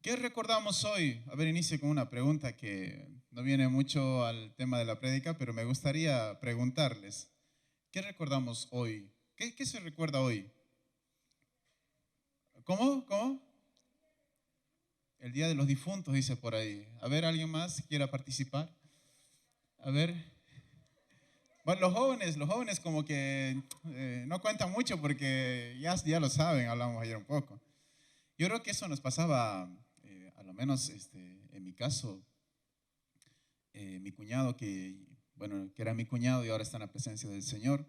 ¿Qué recordamos hoy? A ver, inicie con una pregunta que no viene mucho al tema de la prédica, pero me gustaría preguntarles. ¿Qué recordamos hoy? ¿Qué se recuerda hoy? ¿Cómo? ¿Cómo? El Día de los Difuntos, dice por ahí. A ver, ¿alguien más quiera participar? A ver. Bueno, los jóvenes como que no cuentan mucho porque ya lo saben, hablamos ayer un poco. Yo creo que eso nos pasaba, a lo menos en mi caso, mi cuñado, que era mi cuñado y ahora está en la presencia del Señor,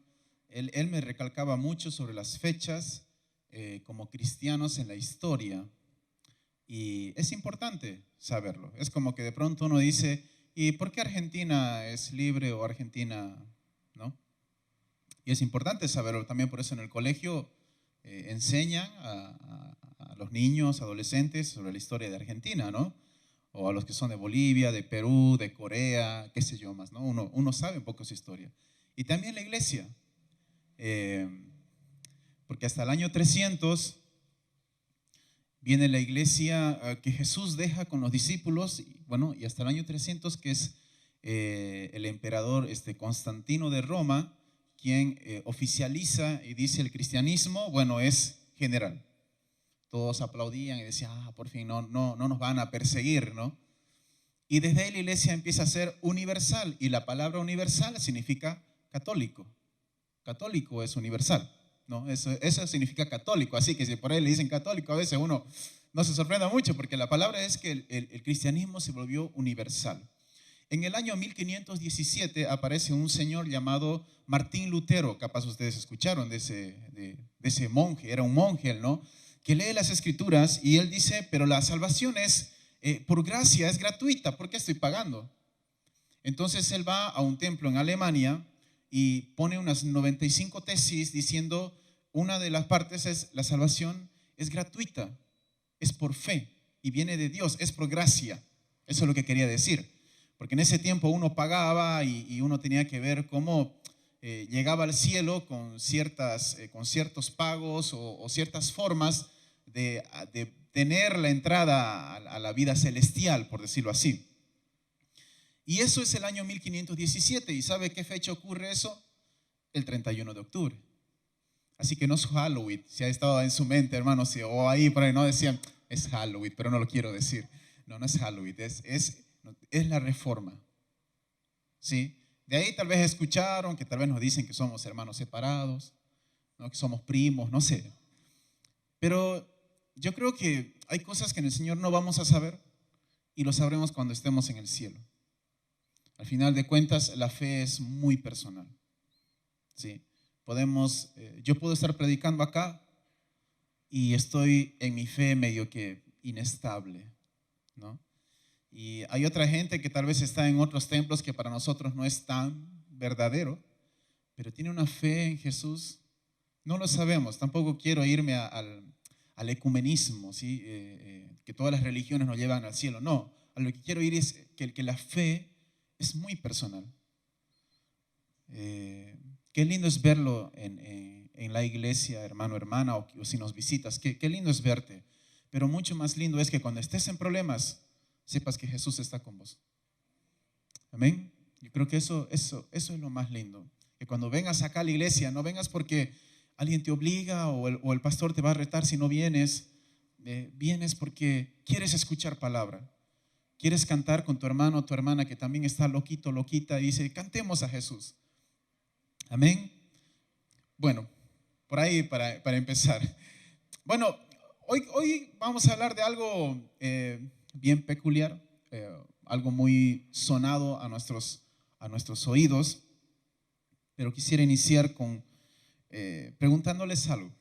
él me recalcaba mucho sobre las fechas como cristianos en la historia. Y es importante saberlo. Es como que de pronto uno dice, ¿y por qué Argentina es libre o Argentina no? Y es importante saberlo. También por eso en el colegio enseñan a los niños, adolescentes sobre la historia de Argentina, ¿no? O a los que son de Bolivia, de Perú, de Corea, qué sé yo más, ¿no? Uno sabe un poco su historia. Y también la iglesia, eh, porque hasta el año 300 viene la iglesia que Jesús deja con los discípulos, y hasta el año 300 que es el emperador Constantino de Roma, quien oficializa y dice el cristianismo, es general. Todos aplaudían y decían, por fin no nos van a perseguir, ¿no? Y desde ahí la iglesia empieza a ser universal, y la palabra universal significa católico. Católico es universal, ¿no? Eso significa católico, así que si por ahí le dicen católico, a veces uno no se sorprenda mucho, porque la palabra es que el cristianismo se volvió universal. En el año 1517 aparece un señor llamado Martín Lutero, capaz ustedes escucharon de ese monje, era un monje, ¿no? Que lee las escrituras y él dice, pero la salvación es por gracia, es gratuita, ¿por qué estoy pagando? Entonces él va a un templo en Alemania y pone unas 95 tesis diciendo, una de las partes es, la salvación es gratuita, es por fe y viene de Dios, es por gracia. Eso es lo que quería decir. Porque en ese tiempo uno pagaba y uno tenía que ver cómo llegaba al cielo con ciertos pagos o ciertas formas de tener la entrada a la vida celestial, por decirlo así. Y eso es el año 1517. ¿Y sabe qué fecha ocurre eso? El 31 de octubre. Así que no es Halloween, si ha estado en su mente, hermanos, o ahí por ahí no decían, es Halloween, pero no lo quiero decir. No es Halloween, es la reforma. ¿Sí? De ahí tal vez escucharon que tal vez nos dicen que somos hermanos separados, ¿no? Que somos primos, no sé. Pero yo creo que hay cosas que en el Señor no vamos a saber y lo sabremos cuando estemos en el cielo. Al final de cuentas, la fe es muy personal. ¿Sí? Yo puedo estar predicando acá y estoy en mi fe medio que inestable, ¿no? Y hay otra gente que tal vez está en otros templos que para nosotros no es tan verdadero, pero tiene una fe en Jesús. No lo sabemos, tampoco quiero irme al ecumenismo, ¿sí? Que todas las religiones nos llevan al cielo. No, a lo que quiero ir es que la fe es muy personal. Qué lindo es verlo en la iglesia, hermano, hermana, o si nos visitas, qué lindo es verte. Pero mucho más lindo es que cuando estés en problemas, sepas que Jesús está con vos. Amén. Yo creo que eso es lo más lindo. Que cuando vengas acá a la iglesia, no vengas porque alguien te obliga o el pastor te va a retar si no vienes. Vienes porque quieres escuchar palabra. Quieres cantar con tu hermano o tu hermana que también está loquito, loquita, y dice, cantemos a Jesús. Amén. Bueno, por ahí para empezar. Bueno, hoy vamos a hablar de algo bien peculiar, algo muy sonado a nuestros oídos, pero quisiera iniciar con preguntándoles algo.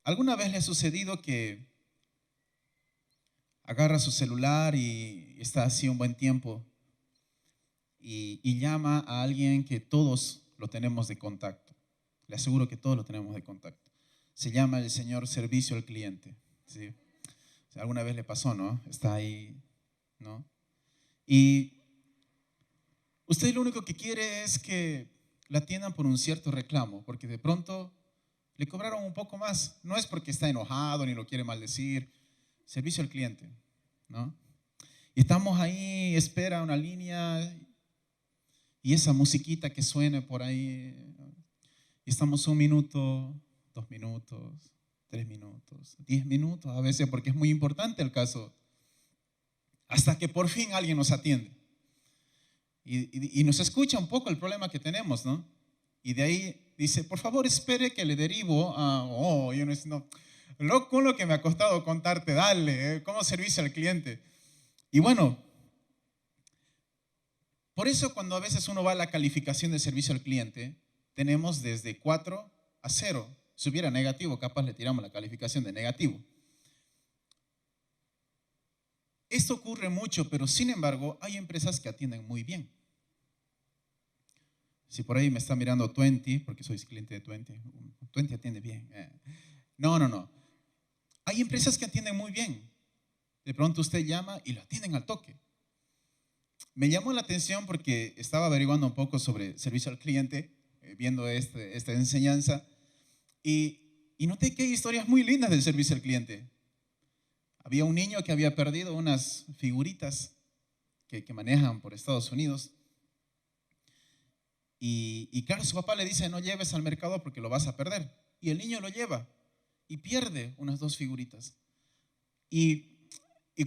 ¿Alguna vez le ha sucedido que agarra su celular y está así un buen tiempo y llama a alguien que todos lo tenemos de contacto? Le aseguro que todos lo tenemos de contacto. Se llama el señor servicio al cliente, ¿sí? O sea, alguna vez le pasó, ¿no? Está ahí, ¿no? Y usted lo único que quiere es que la atiendan por un cierto reclamo, porque de pronto le cobraron un poco más. No es porque está enojado ni lo quiere maldecir, servicio al cliente, ¿no? Y estamos ahí, espera una línea y esa musiquita que suene por ahí. Y estamos 1 minuto, 2 minutos, 3 minutos, 10 minutos a veces, porque es muy importante el caso, hasta que por fin alguien nos atiende. Y nos escucha un poco el problema que tenemos, ¿no? Y de ahí dice, por favor, espere que le derivo a... Oh, yo no, con lo que me ha costado contarte, dale, ¿cómo servicio al cliente? Y bueno, por eso cuando a veces uno va a la calificación de servicio al cliente, tenemos desde 4 a 0. Si hubiera negativo, capaz le tiramos la calificación de negativo. Esto ocurre mucho, pero sin embargo, hay empresas que atienden muy bien. Si por ahí me está mirando Twenty, porque soy cliente de Twenty, Twenty atiende bien. No. Hay empresas que atienden muy bien. De pronto usted llama y lo atienden al toque. Me llamó la atención porque estaba averiguando un poco sobre servicio al cliente, viendo esta enseñanza, y noté que hay historias muy lindas del servicio al cliente. Había un niño que había perdido unas figuritas que manejan por Estados Unidos. Y claro, su papá le dice, no lleves al mercado porque lo vas a perder. Y el niño lo lleva y pierde unas 2 figuritas. Y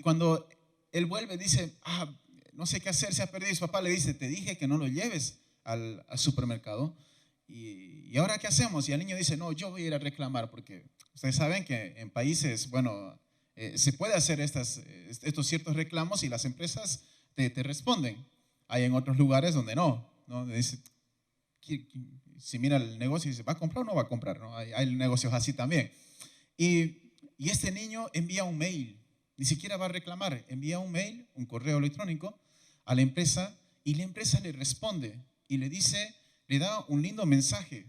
cuando él vuelve, dice, no sé qué hacer, se ha perdido. Y su papá le dice, te dije que no lo lleves al supermercado. ¿Y ahora qué hacemos? Y el niño dice, no, yo voy a ir a reclamar, porque ustedes saben que en países, bueno, se puede hacer estos ciertos reclamos y las empresas te responden. Hay en otros lugares donde no. Dice, si mira el negocio y dice, ¿va a comprar o no va a comprar? ¿No? Hay negocios así también. Y este niño envía un mail, ni siquiera va a reclamar, envía un mail, un correo electrónico a la empresa y la empresa le responde y le dice, le da un lindo mensaje.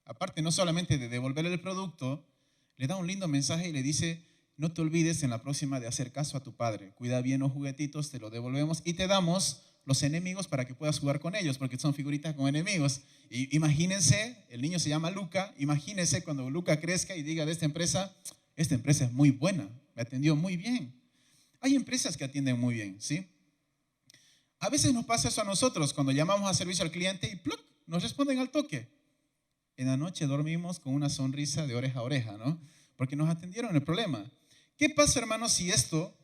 Aparte, no solamente de devolverle el producto, le da un lindo mensaje y le dice, no te olvides en la próxima de hacer caso a tu padre. Cuida bien los juguetitos, te los devolvemos y te damos los enemigos para que puedas jugar con ellos, porque son figuritas con enemigos. Y imagínense, el niño se llama Luca, imagínense cuando Luca crezca y diga de esta empresa es muy buena, me atendió muy bien. Hay empresas que atienden muy bien, ¿sí? A veces nos pasa eso a nosotros, cuando llamamos a servicio al cliente y ¡pluc!, nos responden al toque. En la noche dormimos con una sonrisa de oreja a oreja, ¿no? Porque nos atendieron el problema. ¿Qué pasa, hermanos, si esto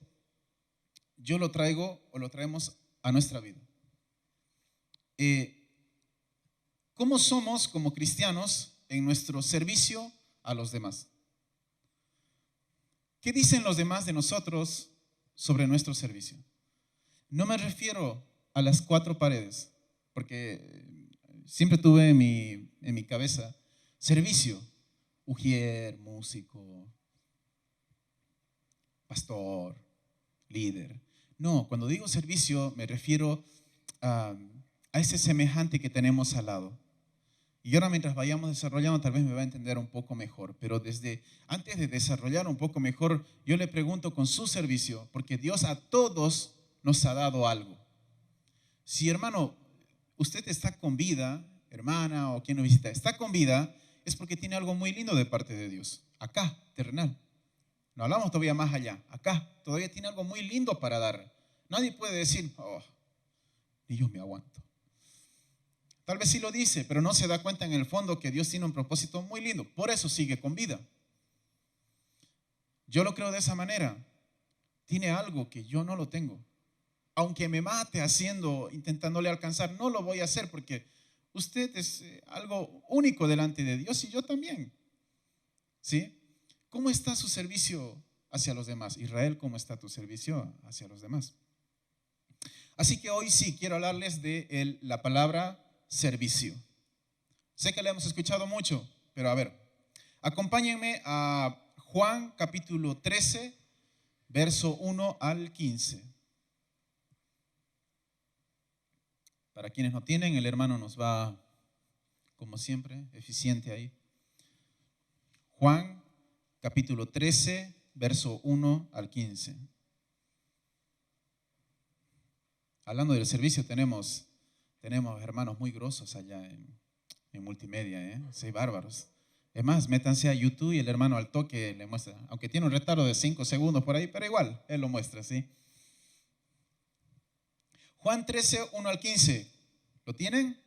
yo lo traigo o lo traemos a nuestra vida? ¿Cómo somos como cristianos en nuestro servicio a los demás? ¿Qué dicen los demás de nosotros sobre nuestro servicio? No me refiero a las 4 paredes, porque siempre tuve en mi cabeza servicio, ujier, músico, pastor, líder. No, cuando digo servicio me refiero a ese semejante que tenemos al lado. Y ahora mientras vayamos desarrollando tal vez me va a entender un poco mejor, pero antes de desarrollar un poco mejor, yo le pregunto con su servicio, porque Dios a todos nos ha dado algo. Si, hermano, usted está con vida, hermana o quien nos visita, está con vida, es porque tiene algo muy lindo de parte de Dios, acá, terrenal. No hablamos todavía más allá, acá todavía tiene algo muy lindo para dar. Nadie puede decir, ni yo me aguanto. Tal vez sí lo dice, pero no se da cuenta en el fondo que Dios tiene un propósito muy lindo. Por eso sigue con vida. Yo lo creo de esa manera. Tiene algo que yo no lo tengo. Aunque me mate intentándole alcanzar, no lo voy a hacer porque usted es algo único delante de Dios y yo también. ¿Sí? ¿Cómo está su servicio hacia los demás? Israel, ¿cómo está tu servicio hacia los demás? Así que hoy sí quiero hablarles de la palabra servicio. Sé que la hemos escuchado mucho, pero a ver, acompáñenme a Juan capítulo 13, verso 1 al 15. Para quienes no tienen, el hermano nos va, como siempre, eficiente ahí. Juan capítulo 13, verso 1 al 15. Hablando del servicio, tenemos hermanos muy grosos allá en multimedia, ¿eh? Sí, bárbaros. Es más, métanse a YouTube y el hermano al toque le muestra, aunque tiene un retardo de 5 segundos por ahí, pero igual, él lo muestra, ¿sí? Juan 13, 1 al 15. ¿Lo tienen?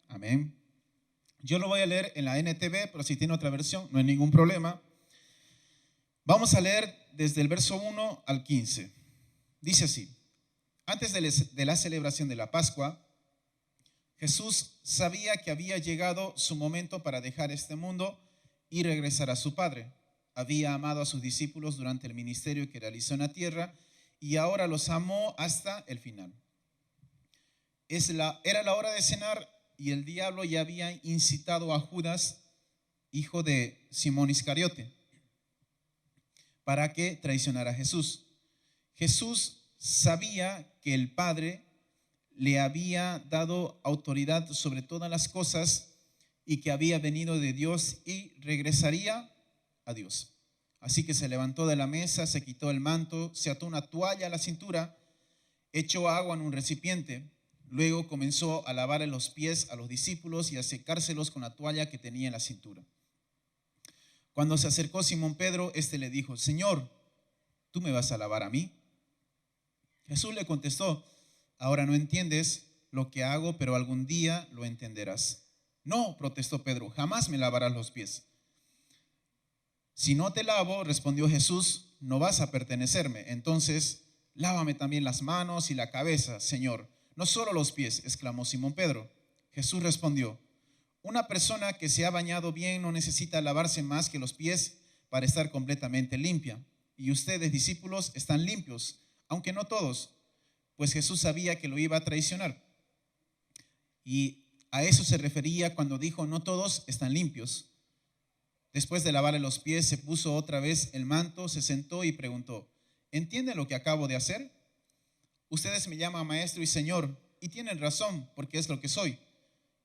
Amén. Yo lo voy a leer en la NTV, pero si tiene otra versión, no hay ningún problema. Vamos a leer desde el verso 1 al 15. Dice así: antes de la celebración de la Pascua, Jesús sabía que había llegado su momento para dejar este mundo y regresar a su Padre. Había amado a sus discípulos durante el ministerio que realizó en la tierra y ahora los amó hasta el final. Era la hora de cenar y el diablo ya había incitado a Judas, hijo de Simón Iscariote, para que traicionara a Jesús. Jesús sabía que el Padre le había dado autoridad sobre todas las cosas y que había venido de Dios y regresaría a Dios. Así que se levantó de la mesa, se quitó el manto, se ató una toalla a la cintura, echó agua en un recipiente, luego comenzó a lavarle los pies a los discípulos y a secárselos con la toalla que tenía en la cintura. Cuando se acercó Simón Pedro, éste le dijo: Señor, ¿tú me vas a lavar a mí? Jesús le contestó: ahora no entiendes lo que hago, pero algún día lo entenderás. No, protestó Pedro, jamás me lavarás los pies. Si no te lavo, respondió Jesús, no vas a pertenecerme. Entonces, lávame también las manos y la cabeza, Señor. No solo los pies, exclamó Simón Pedro. Jesús respondió: una persona que se ha bañado bien no necesita lavarse más que los pies para estar completamente limpia. Y ustedes, discípulos, están limpios, aunque no todos, pues Jesús sabía que lo iba a traicionar. Y a eso se refería cuando dijo: no todos están limpios. Después de lavarle los pies, se puso otra vez el manto, se sentó y preguntó: ¿entienden lo que acabo de hacer? Ustedes me llaman maestro y señor, y tienen razón, porque es lo que soy.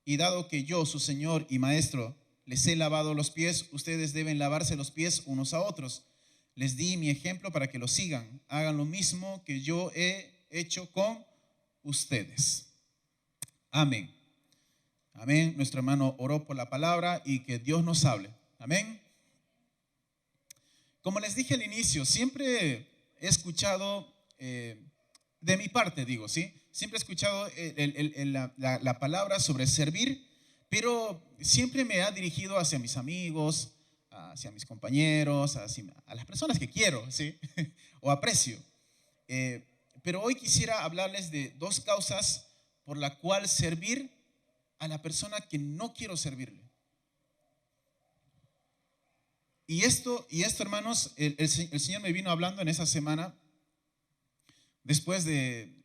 Y dado que yo, su señor y maestro, les he lavado los pies, ustedes deben lavarse los pies unos a otros. Les di mi ejemplo para que lo sigan. Hagan lo mismo que yo he hecho con ustedes. Amén. Amén. Nuestro hermano oró por la palabra y que Dios nos hable. Amén. Como les dije al inicio, siempre he escuchado, de mi parte digo, ¿sí? Siempre he escuchado la palabra sobre servir, pero siempre me ha dirigido hacia mis amigos, hacia mis compañeros, a las personas que quiero, ¿sí? O aprecio. Pero hoy quisiera hablarles de dos causas por la cual servir a la persona que no quiero servirle. Y esto hermanos, el Señor me vino hablando en esa semana, después de,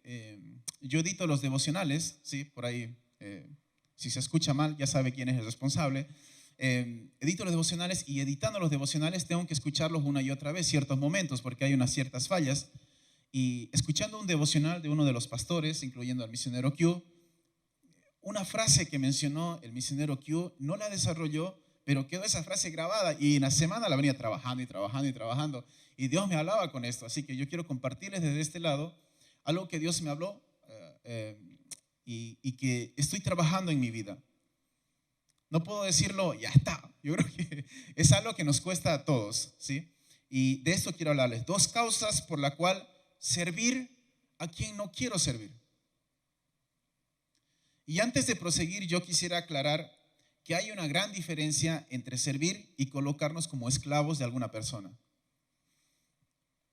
yo edito los devocionales, ¿sí? Por ahí, si se escucha mal, ya sabe quién es el responsable. Edito los devocionales y editando los devocionales tengo que escucharlos una y otra vez, ciertos momentos, porque hay unas ciertas fallas. Y escuchando un devocional de uno de los pastores, incluyendo al misionero Q, una frase que mencionó el misionero Q, no la desarrolló, pero quedó esa frase grabada y en la semana la venía trabajando y trabajando y trabajando. Y Dios me hablaba con esto, así que yo quiero compartirles desde este lado algo que Dios me habló y que estoy trabajando en mi vida. No puedo decirlo, ya está. Yo creo que es algo que nos cuesta a todos, ¿sí? Y de esto quiero hablarles. Dos causas por la cual servir a quien no quiero servir. Y antes de proseguir, yo quisiera aclarar que hay una gran diferencia entre servir y colocarnos como esclavos de alguna persona.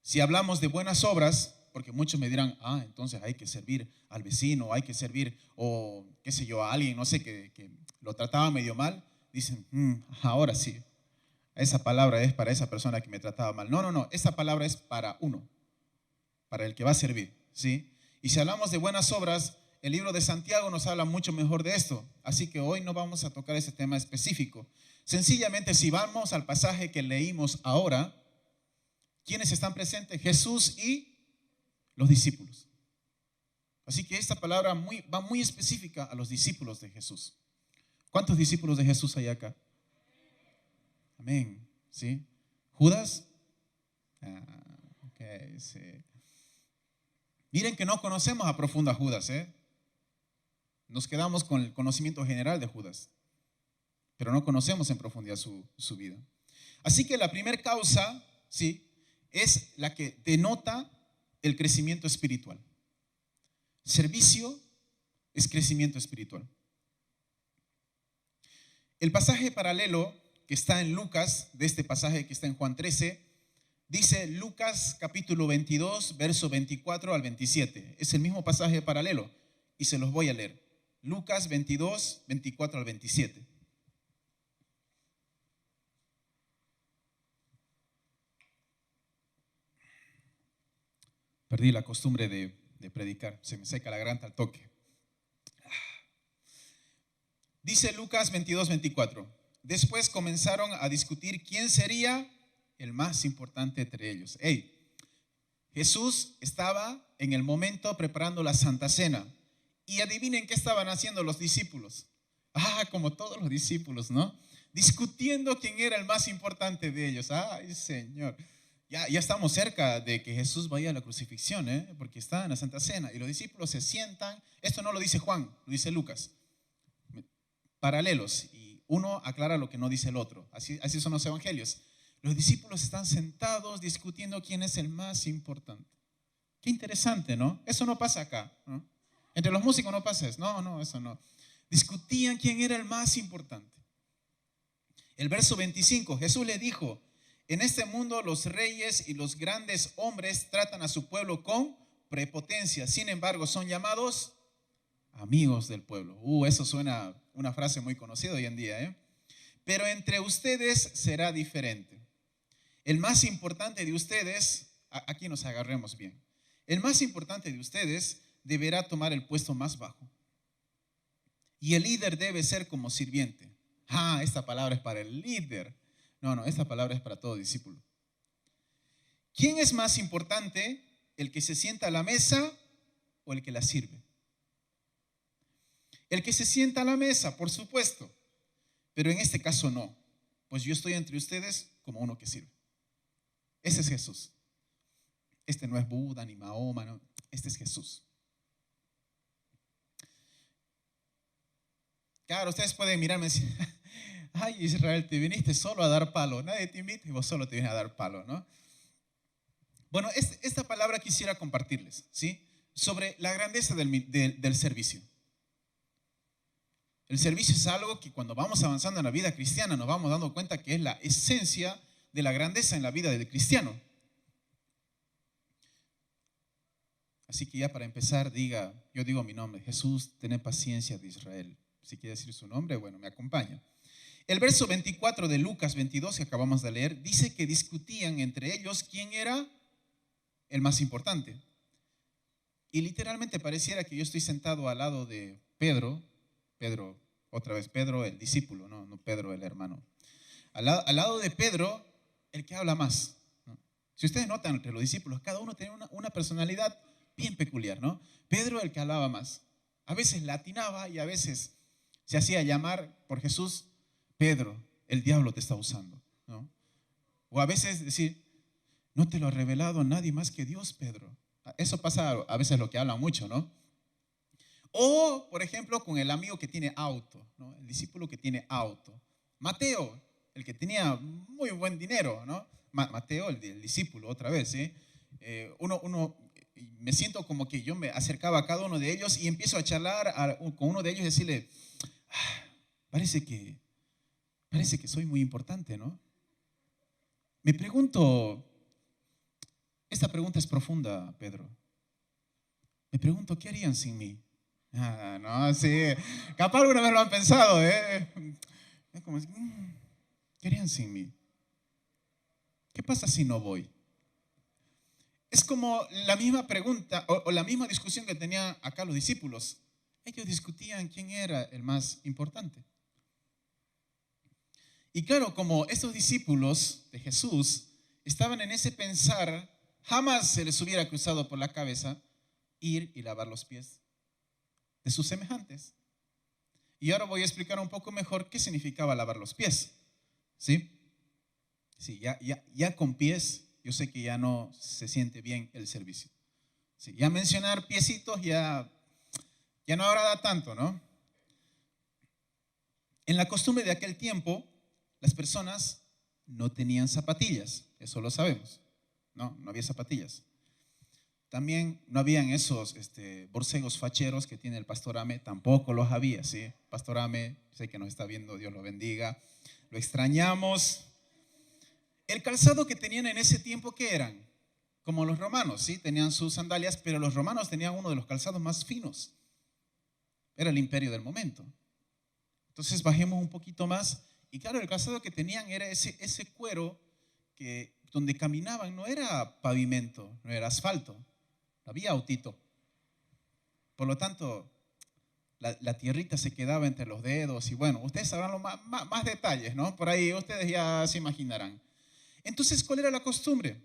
Si hablamos de buenas obras, porque muchos me dirán, entonces hay que servir al vecino, hay que servir, o qué sé yo, a alguien, no sé, que lo trataba medio mal, dicen, ahora sí, esa palabra es para esa persona que me trataba mal. No, esa palabra es para uno, para el que va a servir, ¿sí? Y si hablamos de buenas obras, el libro de Santiago nos habla mucho mejor de esto, así que hoy no vamos a tocar ese tema específico. Sencillamente, si vamos al pasaje que leímos ahora, ¿quiénes están presentes? Jesús y los discípulos. Así que esta palabra va muy específica a los discípulos de Jesús. ¿Cuántos discípulos de Jesús hay acá? Amén. ¿Sí? ¿Judas? Okay, sí. Miren que no conocemos a profundo a Judas, ¿eh? Nos quedamos con el conocimiento general de Judas. pero no conocemos en profundidad su vida. Así que la primera causa, ¿sí?, es la que denota el crecimiento espiritual. Servicio es crecimiento espiritual. El pasaje paralelo que está en Lucas, de este pasaje que está en Juan 13, dice Lucas capítulo 22, verso 24 al 27. Es el mismo pasaje paralelo y se los voy a leer. Lucas 22, 24 al 27. Perdí la costumbre de predicar, se me seca la garganta al toque. Dice Lucas 22, 24. Después comenzaron a discutir quién sería el más importante entre ellos. Jesús estaba en el momento preparando la Santa Cena. Y adivinen qué estaban haciendo los discípulos. Como todos los discípulos, ¿no? Discutiendo quién era el más importante de ellos. Ay, Señor. Ya estamos cerca de que Jesús vaya a la crucifixión, porque está en la Santa Cena. Y los discípulos se sientan. Esto no lo dice Juan, lo dice Lucas. Paralelos. Y uno aclara lo que no dice el otro. Así son los evangelios. Los discípulos están sentados discutiendo quién es el más importante. Qué interesante, ¿no? Eso no pasa acá, ¿no? Entre los músicos no pasa eso. No, eso no. Discutían quién era el más importante. El verso 25, Jesús le dijo: en este mundo los reyes y los grandes hombres tratan a su pueblo con prepotencia. Sin embargo, son llamados amigos del pueblo. Eso suena una frase muy conocida hoy en día, ¿eh? Pero entre ustedes será diferente. El más importante de ustedes, aquí nos agarremos bien. El más importante de ustedes deberá tomar el puesto más bajo. Y el líder debe ser como sirviente. Esta palabra es para el líder. No, esta palabra es para todo discípulo. ¿Quién es más importante? ¿El que se sienta a la mesa o el que la sirve? El que se sienta a la mesa, por supuesto. Pero en este caso no. Pues yo estoy entre ustedes como uno que sirve. Ese es Jesús. Este no es Buda ni Mahoma, no. Este es Jesús. Claro, ustedes pueden mirarme y decir: ay, Israel, te viniste solo a dar palo. Nadie te invita y vos solo te vienes a dar palo, ¿no? Bueno, esta palabra quisiera compartirles, ¿sí? Sobre la grandeza del servicio. El servicio es algo que cuando vamos avanzando en la vida cristiana nos vamos dando cuenta que es la esencia de la grandeza en la vida del cristiano. Así que ya para empezar, yo digo mi nombre: Jesús, ten paciencia de Israel. Si quiere decir su nombre, bueno, me acompaña. El verso 24 de Lucas 22 que acabamos de leer dice que discutían entre ellos quién era el más importante. Y literalmente pareciera que yo estoy sentado al lado de Pedro, otra vez Pedro el discípulo, no Pedro el hermano. Al lado de Pedro, el que habla más, ¿no? Si ustedes notan entre los discípulos, cada uno tiene una personalidad bien peculiar, ¿no? Pedro el que hablaba más. A veces latinaba y a veces se hacía llamar por Jesús: Pedro, el diablo te está usando, ¿no? O a veces decir: no te lo ha revelado nadie más que Dios, Pedro. Eso pasa a veces, lo que hablan mucho, ¿no? O, por ejemplo, con el amigo que tiene auto, ¿no? El discípulo que tiene auto. Mateo, el que tenía muy buen dinero, ¿no? Mateo, el discípulo, otra vez, ¿sí? Me siento como que yo me acercaba a cada uno de ellos y empiezo a charlar con uno de ellos y decirle: parece que soy muy importante, ¿no? Me pregunto, esta pregunta es profunda, Pedro. Me pregunto, ¿qué harían sin mí? No, sí. Capaz alguna vez lo han pensado, ¿eh? Es como, ¿qué harían sin mí? ¿Qué pasa si no voy? Es como la misma pregunta o la misma discusión que tenían acá los discípulos. Ellos discutían quién era el más importante. Y claro, como estos discípulos de Jesús estaban en ese pensar, jamás se les hubiera cruzado por la cabeza ir y lavar los pies de sus semejantes. Y ahora voy a explicar un poco mejor qué significaba lavar los pies. ¿Sí? Sí, ya con pies, yo sé que ya no se siente bien el servicio. Sí, ya mencionar piecitos ya no agrada tanto, ¿no? En la costumbre de aquel tiempo, las personas no tenían zapatillas, eso lo sabemos. No había zapatillas. También no habían esos borcegos facheros que tiene el pastor Ame, tampoco los había, ¿sí? Pastor Ame, sé que nos está viendo, Dios lo bendiga, lo extrañamos. El calzado que tenían en ese tiempo, ¿qué eran? Como los romanos, ¿sí? Tenían sus sandalias, pero los romanos tenían uno de los calzados más finos. Era el imperio del momento. Entonces bajemos un poquito más, y claro, el calzado que tenían era ese cuero donde caminaban, no era pavimento, no era asfalto. Había autito. Por lo tanto, la tierrita se quedaba entre los dedos y bueno, ustedes sabrán más detalles, ¿no? Por ahí ustedes ya se imaginarán. Entonces, ¿cuál era la costumbre?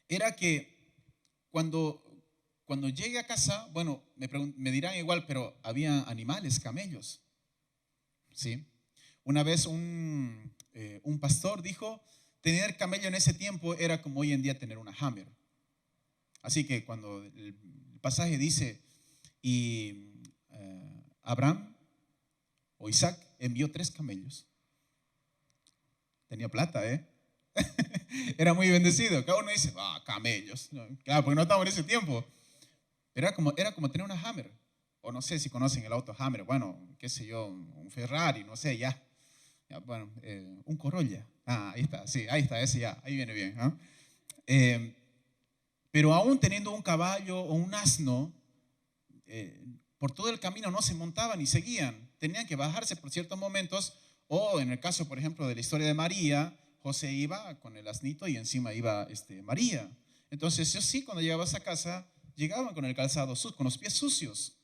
Era que cuando llegue a casa, bueno, me dirán igual, pero había animales, camellos, ¿sí? Una vez un pastor dijo, tener camello en ese tiempo era como hoy en día tener una Hammer. Así que cuando el pasaje dice, y Abraham o Isaac envió 3 camellos. Tenía plata, Era muy bendecido. Cada uno dice, camellos. No, claro, porque no estamos en ese tiempo. Pero era como tener una Hammer. O no sé si conocen el auto Hammer. Bueno, qué sé yo, un Ferrari, no sé, ya. Bueno, un Corolla. Ahí está, sí, ahí está, ese ya. Ahí viene bien, ¿no? Pero aún teniendo un caballo o un asno, por todo el camino no se montaban y seguían. Tenían que bajarse por ciertos momentos, o en el caso, por ejemplo, de la historia de María, José iba con el asnito y encima iba María. Entonces, yo sí, cuando llegabas a casa, llegaban con el calzado sucio, con los pies sucios.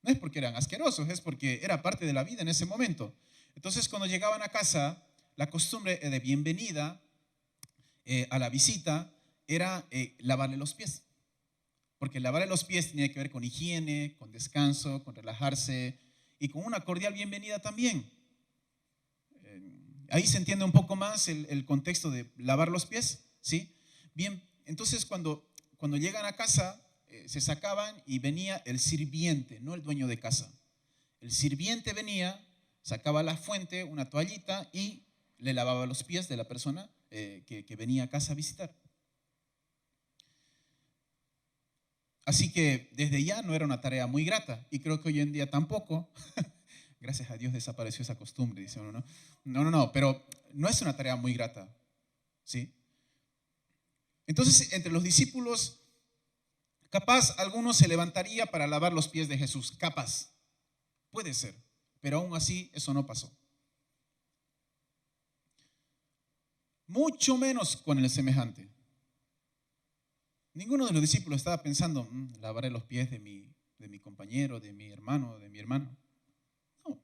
No es porque eran asquerosos, es porque era parte de la vida en ese momento. Entonces, cuando llegaban a casa, la costumbre de bienvenida a la visita era lavarle los pies. Porque lavarle los pies tenía que ver con higiene, con descanso, con relajarse y con una cordial bienvenida también. Ahí se entiende un poco más el contexto de lavar los pies, ¿sí? Bien, entonces cuando llegan a casa, se sacaban y venía el sirviente, no el dueño de casa. El sirviente venía, sacaba la fuente, una toallita y le lavaba los pies de la persona que venía a casa a visitar. Así que desde ya no era una tarea muy grata y creo que hoy en día tampoco. Gracias a Dios desapareció esa costumbre, dice uno, ¿no? No, pero no es una tarea muy grata, ¿sí? Entonces, entre los discípulos, capaz alguno se levantaría para lavar los pies de Jesús, capaz, puede ser, pero aún así eso no pasó. Mucho menos con el semejante. Ninguno de los discípulos estaba pensando, lavaré los pies de mi compañero, de mi hermano, de mi hermana. No.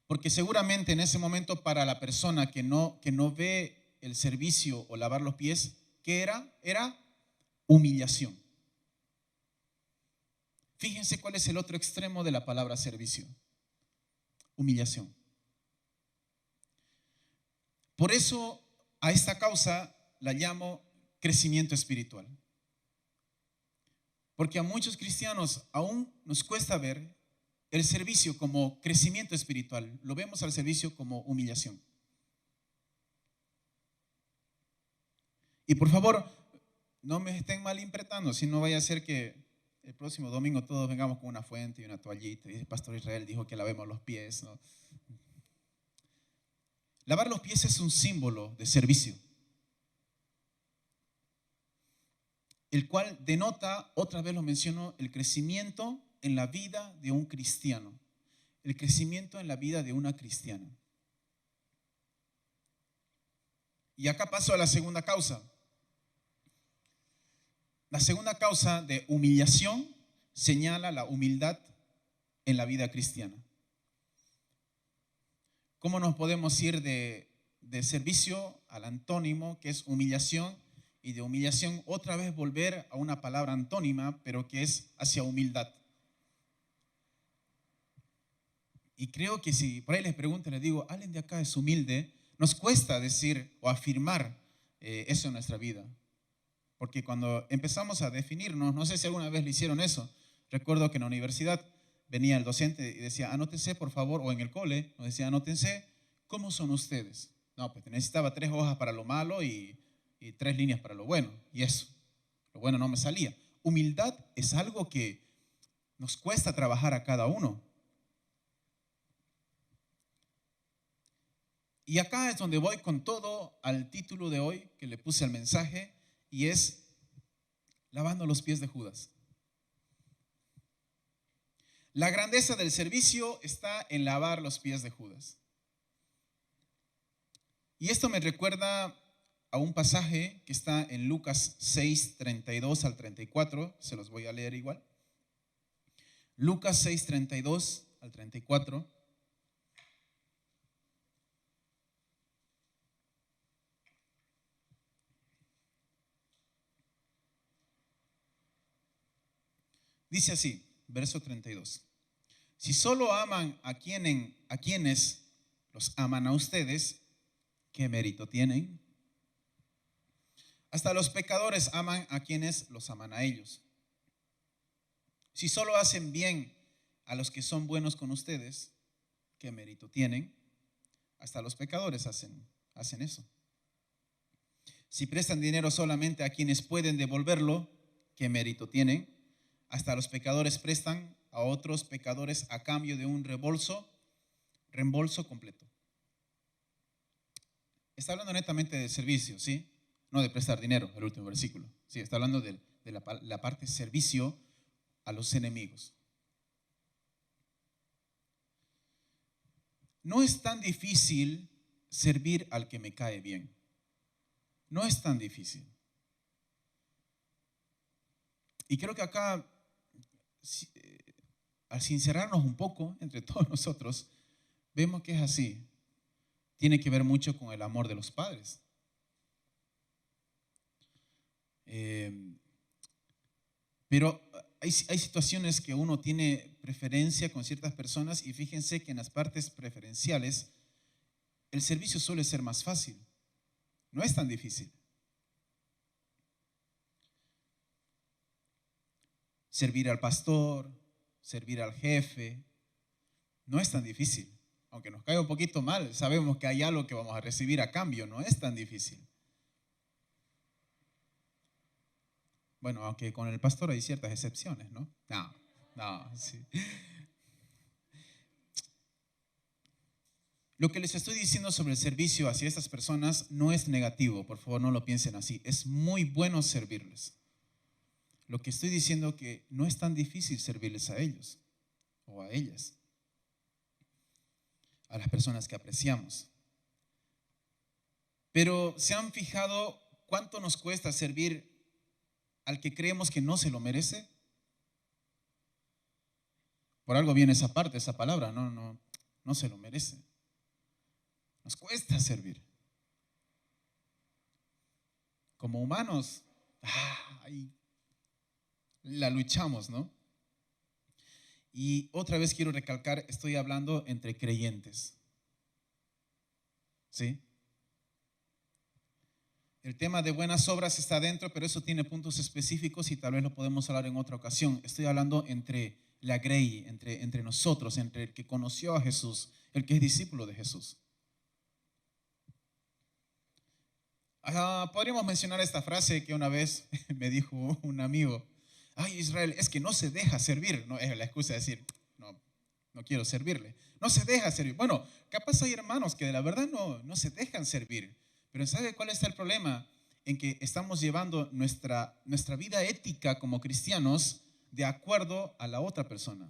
Porque seguramente en ese momento para la persona que no ve el servicio o lavar los pies, ¿qué era? Era humillación. Fíjense cuál es el otro extremo de la palabra servicio. Humillación. Por eso a esta causa la llamo crecimiento espiritual. Porque a muchos cristianos aún nos cuesta ver el servicio como crecimiento espiritual. Lo vemos al servicio como humillación. Y por favor, no me estén malinterpretando, si no vaya a ser que el próximo domingo todos vengamos con una fuente y una toallita y el pastor Israel dijo que lavemos los pies, ¿no? Lavar los pies es un símbolo de servicio, el cual denota, otra vez lo menciono, el crecimiento en la vida de un cristiano, el crecimiento en la vida de una cristiana. Y acá paso a la segunda causa. La segunda causa de humillación señala la humildad en la vida cristiana. ¿Cómo nos podemos ir de servicio al antónimo, que es humillación, y de humillación otra vez volver a una palabra antónima, pero que es hacia humildad? Y creo que si por ahí les pregunto, les digo, ¿alguien de acá es humilde? Nos cuesta decir o afirmar eso en nuestra vida. Porque cuando empezamos a definirnos, no sé si alguna vez le hicieron eso, recuerdo que en la universidad venía el docente y decía, anótense por favor, o en el cole nos decía, anótense, ¿cómo son ustedes? No, pues necesitaba 3 hojas para lo malo y 3 líneas para lo bueno, y eso, lo bueno no me salía. Humildad es algo que nos cuesta trabajar a cada uno. Y acá es donde voy con todo al título de hoy que le puse al mensaje, y es lavando los pies de Judas. La grandeza del servicio está en lavar los pies de Judas. Y esto me recuerda a un pasaje que está en Lucas 6, 32 al 34. Se los voy a leer igual. Lucas 6, 32 al 34. Dice así, verso 32. Si solo aman a quienes los aman a ustedes, ¿qué mérito tienen? Hasta los pecadores aman a quienes los aman a ellos. Si solo hacen bien a los que son buenos con ustedes, ¿qué mérito tienen? Hasta los pecadores hacen eso. Si prestan dinero solamente a quienes pueden devolverlo, ¿qué mérito tienen? Hasta los pecadores prestan a otros pecadores a cambio de un reembolso completo. Está hablando netamente de servicio, ¿sí? No de prestar dinero, el último versículo. Sí, está hablando de la parte servicio a los enemigos. No es tan difícil servir al que me cae bien. No es tan difícil. Y creo que acá, al sincerarnos un poco entre todos nosotros, vemos que es así. Tiene que ver mucho con el amor de los padres. Pero hay situaciones que uno tiene preferencia con ciertas personas, y fíjense que en las partes preferenciales el servicio suele ser más fácil. No es tan difícil. Servir al pastor, servir al jefe, no es tan difícil. Aunque nos caiga un poquito mal, sabemos que hay algo que vamos a recibir a cambio, no es tan difícil. Bueno, aunque con el pastor hay ciertas excepciones, ¿no? No, sí. Lo que les estoy diciendo sobre el servicio hacia estas personas no es negativo, por favor no lo piensen así. Es muy bueno servirles. Lo que estoy diciendo es que no es tan difícil servirles a ellos o a ellas, a las personas que apreciamos. Pero ¿se han fijado cuánto nos cuesta servir al que creemos que no se lo merece? Por algo viene esa parte, esa palabra, no se lo merece. Nos cuesta servir. Como humanos, la luchamos, ¿no? Y otra vez quiero recalcar, estoy hablando entre creyentes. ¿Sí? El tema de buenas obras está dentro, pero eso tiene puntos específicos y tal vez lo podemos hablar en otra ocasión. Estoy hablando entre la grey, entre nosotros, entre el que conoció a Jesús, el que es discípulo de Jesús. Podríamos mencionar esta frase que una vez me dijo un amigo. Ay, Israel, es que no se deja servir. No es la excusa de decir, no quiero servirle. No se deja servir. Bueno, capaz hay hermanos que de la verdad no se dejan servir. Pero ¿sabe cuál es el problema? En que estamos llevando nuestra vida ética como cristianos de acuerdo a la otra persona.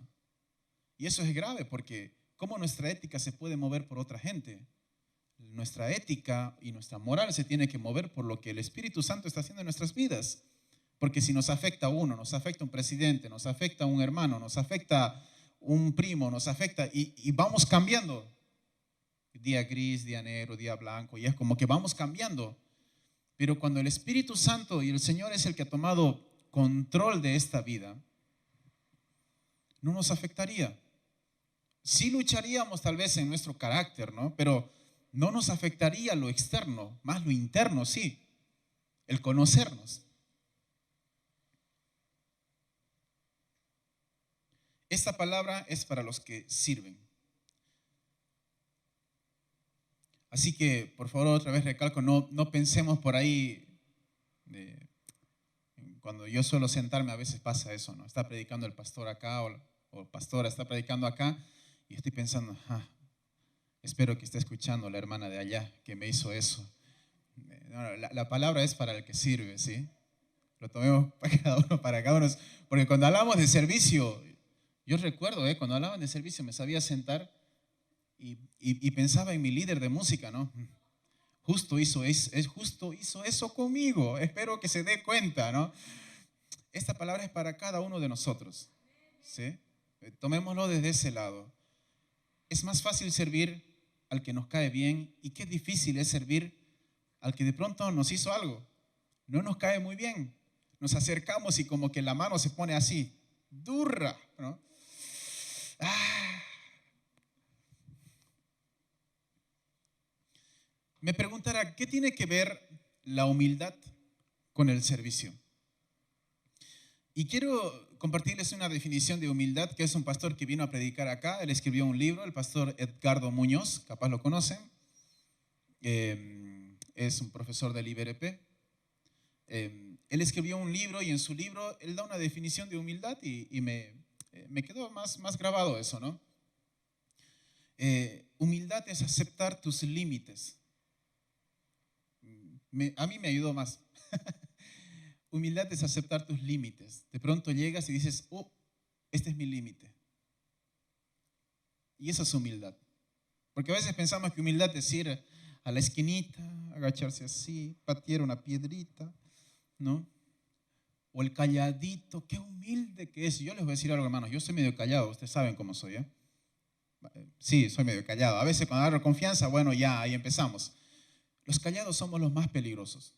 Y eso es grave, porque ¿cómo nuestra ética se puede mover por otra gente? Nuestra ética y nuestra moral se tiene que mover por lo que el Espíritu Santo está haciendo en nuestras vidas. Porque si nos afecta a uno, nos afecta un presidente, nos afecta un hermano, nos afecta un primo, nos afecta y vamos cambiando. Día gris, día negro, día blanco, y es como que vamos cambiando. Pero cuando el Espíritu Santo y el Señor es el que ha tomado control de esta vida, no nos afectaría. Sí lucharíamos tal vez en nuestro carácter, ¿no? Pero no nos afectaría lo externo, más lo interno, sí, el conocernos. Esta palabra es para los que sirven. Así que, por favor, otra vez recalco, no pensemos por ahí, cuando yo suelo sentarme a veces pasa eso, ¿no? Está predicando el pastor acá o pastora está predicando acá y estoy pensando, espero que esté escuchando la hermana de allá que me hizo eso. No, la palabra es para el que sirve, ¿sí? Lo tomemos para cada uno, porque cuando hablamos de servicio, yo recuerdo, cuando hablaban de servicio me sabía sentar y pensaba en mi líder de música, ¿no? Justo hizo eso conmigo, espero que se dé cuenta, ¿no? Esta palabra es para cada uno de nosotros, ¿sí? Tomémoslo desde ese lado. Es más fácil servir al que nos cae bien y qué difícil es servir al que de pronto nos hizo algo. No nos cae muy bien. Nos acercamos y como que la mano se pone así, dura, ¿no? Me preguntará, ¿qué tiene que ver la humildad con el servicio? Y quiero compartirles una definición de humildad, que es un pastor que vino a predicar acá. Él escribió un libro, el pastor Edgardo Muñoz, capaz lo conocen. Es un profesor del IBRP. Él escribió un libro y en su libro él da una definición de humildad y me quedó más grabado eso, ¿no? Humildad es aceptar tus límites. A mí me ayudó más. Humildad es aceptar tus límites. De pronto llegas y dices, este es mi límite. Y eso es humildad. Porque a veces pensamos que humildad es ir a la esquinita, agacharse así, patear una piedrita, ¿no? O el calladito, qué humilde que es. Yo les voy a decir algo, hermanos, yo soy medio callado, ustedes saben cómo soy, ¿eh? Sí, soy medio callado. A veces cuando agarro confianza, bueno, ya, ahí empezamos. Los callados somos los más peligrosos.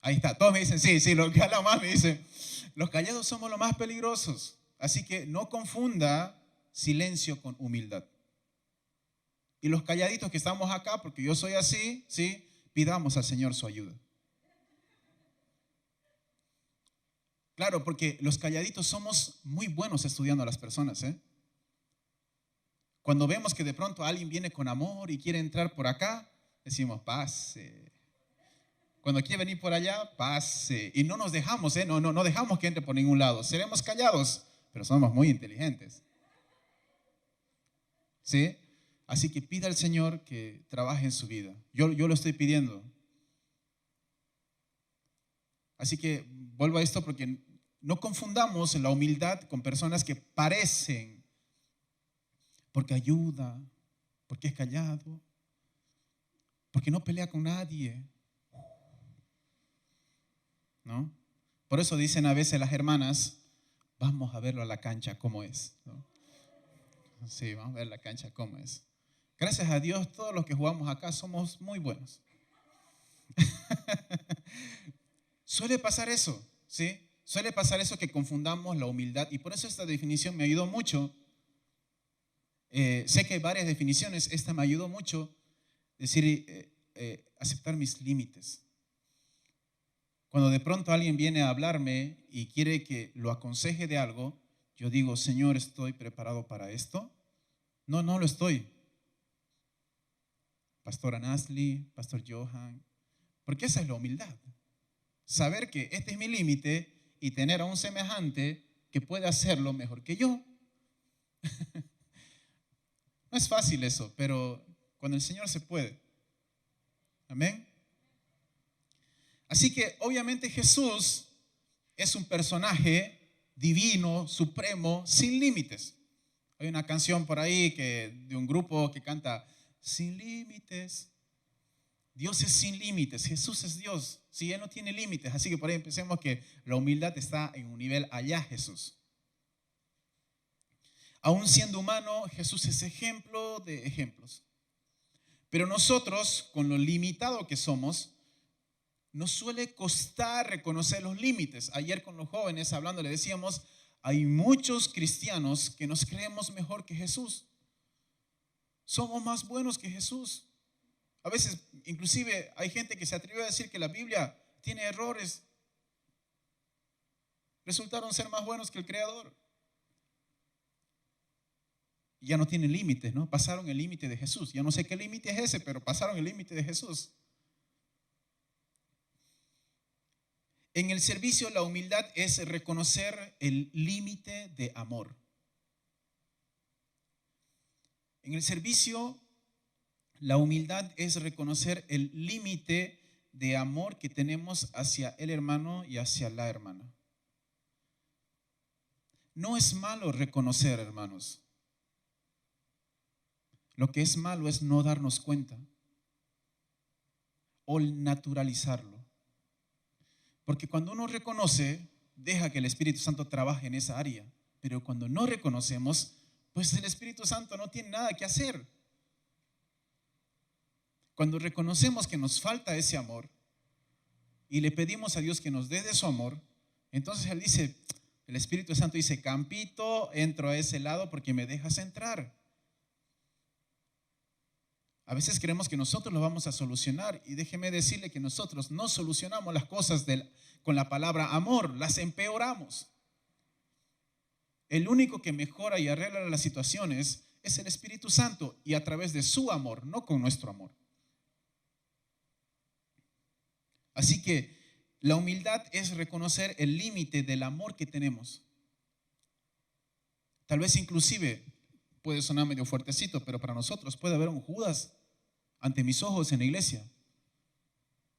Ahí está, todos me dicen, sí, los que hablan más me dicen, los callados somos los más peligrosos. Así que no confunda silencio con humildad. Y los calladitos que estamos acá, porque yo soy así, ¿sí? Pidamos al Señor su ayuda. Claro, porque los calladitos somos muy buenos estudiando a las personas, ¿eh? Cuando vemos que de pronto alguien viene con amor y quiere entrar por acá, decimos, pase. Cuando quiere venir por allá, pase. Y no nos dejamos, no dejamos que entre por ningún lado. Seremos callados, pero somos muy inteligentes. ¿Sí? Así que pida al Señor que trabaje en su vida. Yo lo estoy pidiendo. Así que vuelvo a esto porque no confundamos la humildad con personas que parecen, porque ayuda, porque es callado, porque no pelea con nadie. ¿No? Por eso dicen a veces las hermanas, vamos a verlo a la cancha cómo es, ¿no? Sí, vamos a ver la cancha cómo es. Gracias a Dios, todos los que jugamos acá somos muy buenos. Suele pasar eso, ¿sí? Suele pasar eso que confundamos la humildad y por eso esta definición me ayudó mucho. Sé que hay varias definiciones, esta me ayudó mucho, decir, aceptar mis límites. Cuando de pronto alguien viene a hablarme y quiere que lo aconseje de algo, yo digo, Señor, ¿estoy preparado para esto? No lo estoy. Pastora Nasli, Pastor Johan, porque esa es la humildad. Saber que este es mi límite y tener a un semejante que puede hacerlo mejor que yo. No es fácil eso, pero con el Señor se puede. Amén. Así que obviamente Jesús es un personaje divino, supremo, sin límites. Hay una canción por ahí de un grupo que canta, sin límites. Dios es sin límites, Jesús es Dios. Sí, Él no tiene límites, así que por ahí empecemos que la humildad está en un nivel allá Jesús. Aún siendo humano, Jesús es ejemplo de ejemplos. Pero nosotros, con lo limitado que somos, nos suele costar reconocer los límites. Ayer con los jóvenes hablando le decíamos, hay muchos cristianos que nos creemos mejor que Jesús. Somos más buenos que Jesús. A veces, inclusive, hay gente que se atreve a decir que la Biblia tiene errores. Resultaron ser más buenos que el Creador. ya no tienen límites, ¿no? Pasaron el límite de Jesús. Ya no sé qué límite es ese, pero pasaron el límite de Jesús. En el servicio, la humildad es reconocer el límite de amor. En el servicio, la humildad es reconocer el límite de amor que tenemos hacia el hermano y hacia la hermana. No es malo reconocer, hermanos. Lo que es malo es no darnos cuenta o naturalizarlo. Porque cuando uno reconoce, deja que el Espíritu Santo trabaje en esa área. Pero cuando no reconocemos, pues el Espíritu Santo no tiene nada que hacer. Cuando reconocemos que nos falta ese amor y le pedimos a Dios que nos dé de su amor, entonces Él dice, el Espíritu Santo dice, Campito, entro a ese lado porque me dejas entrar. A veces creemos que nosotros lo vamos a solucionar y déjeme decirle que nosotros no solucionamos las cosas con la palabra amor, las empeoramos. El único que mejora y arregla las situaciones es el Espíritu Santo y a través de su amor, no con nuestro amor. Así que la humildad es reconocer el límite del amor que tenemos. Tal vez inclusive puede sonar medio fuertecito, pero para nosotros puede haber un Judas ante mis ojos en la iglesia.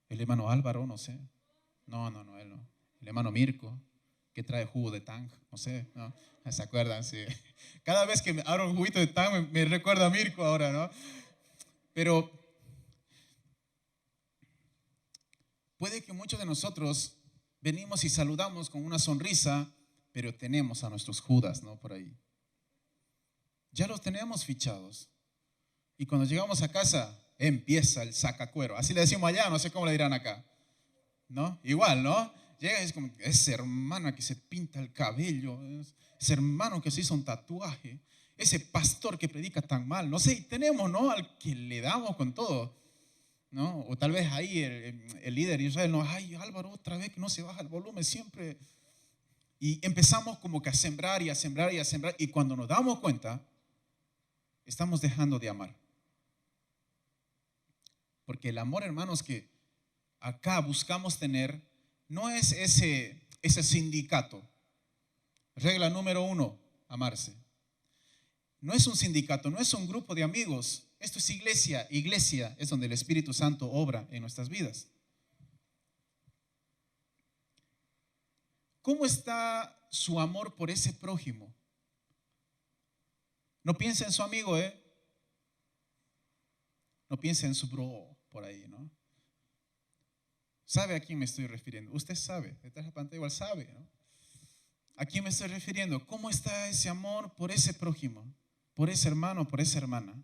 El hermano Álvaro, no sé. No, él no. El hermano Mirko, que trae jugo de tang, no sé, ¿no? ¿Se acuerdan? Sí. Cada vez que me abro un juguito de tang me recuerda a Mirko ahora, ¿no? Pero puede que muchos de nosotros venimos y saludamos con una sonrisa, pero tenemos a nuestros Judas, ¿no? Por ahí. Ya los tenemos fichados. Y cuando llegamos a casa, empieza el sacacuero. Así le decimos allá, no sé cómo le dirán acá. ¿No? Igual, ¿no? Llega y es como, esa hermana que se pinta el cabello, ese hermano que se hizo un tatuaje, ese pastor que predica tan mal. No sé, y tenemos, ¿no? Al que le damos con todo, ¿no? O tal vez ahí el líder Israel, no, ay, Álvaro, otra vez que no se baja el volumen siempre. Y empezamos como que a sembrar y a sembrar y a sembrar. Y cuando nos damos cuenta, estamos dejando de amar. Porque el amor, hermanos, que acá buscamos tener, no es ese sindicato. Regla número 1, amarse. No es un sindicato, no es un grupo de amigos. Esto es iglesia. Iglesia es donde el Espíritu Santo obra en nuestras vidas. ¿Cómo está su amor por ese prójimo? No piense en su amigo, ¿eh? No piense en su bro por ahí, ¿no? ¿Sabe a quién me estoy refiriendo? Usted sabe, detrás de la pantalla igual sabe, ¿no? ¿A quién me estoy refiriendo? ¿Cómo está ese amor por ese prójimo? Por ese hermano, por esa hermana.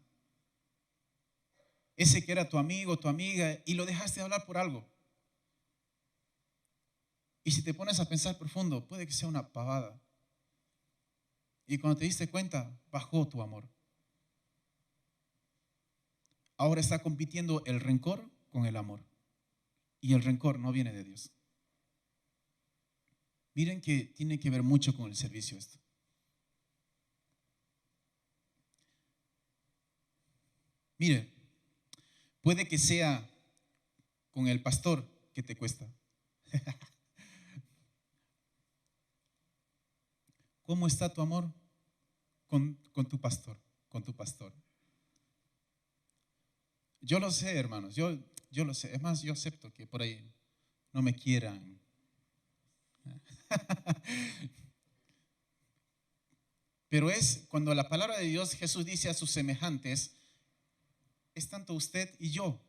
Ese que era tu amigo, tu amiga, y lo dejaste de hablar por algo. Y si te pones a pensar profundo, puede que sea una pavada. Y cuando te diste cuenta, bajó tu amor. Ahora está compitiendo el rencor con el amor. Y el rencor no viene de Dios. Miren que tiene que ver mucho con el servicio esto. Mire, puede que sea con el pastor que te cuesta. ¿Cómo está tu amor con tu pastor, con tu pastor? Yo lo sé, hermanos, yo lo sé. Es más, yo acepto que por ahí no me quieran. Pero es cuando la palabra de Dios, Jesús dice a sus semejantes, es tanto usted y yo.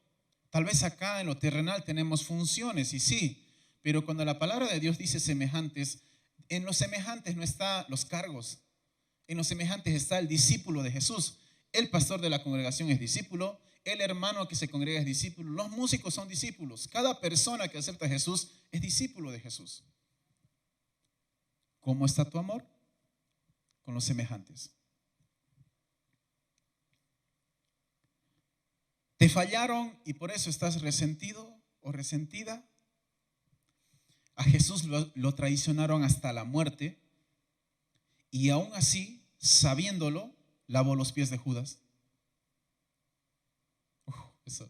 Tal vez acá en lo terrenal tenemos funciones y sí, pero cuando la palabra de Dios dice semejantes, en los semejantes no están los cargos, en los semejantes está el discípulo de Jesús. El pastor de la congregación es discípulo, el hermano que se congrega es discípulo, los músicos son discípulos. Cada persona que acepta a Jesús es discípulo de Jesús. ¿Cómo está tu amor? Con los semejantes. ¿Te fallaron y por eso estás resentido o resentida? A Jesús lo traicionaron hasta la muerte y aún así, sabiéndolo, lavó los pies de Judas? Eso.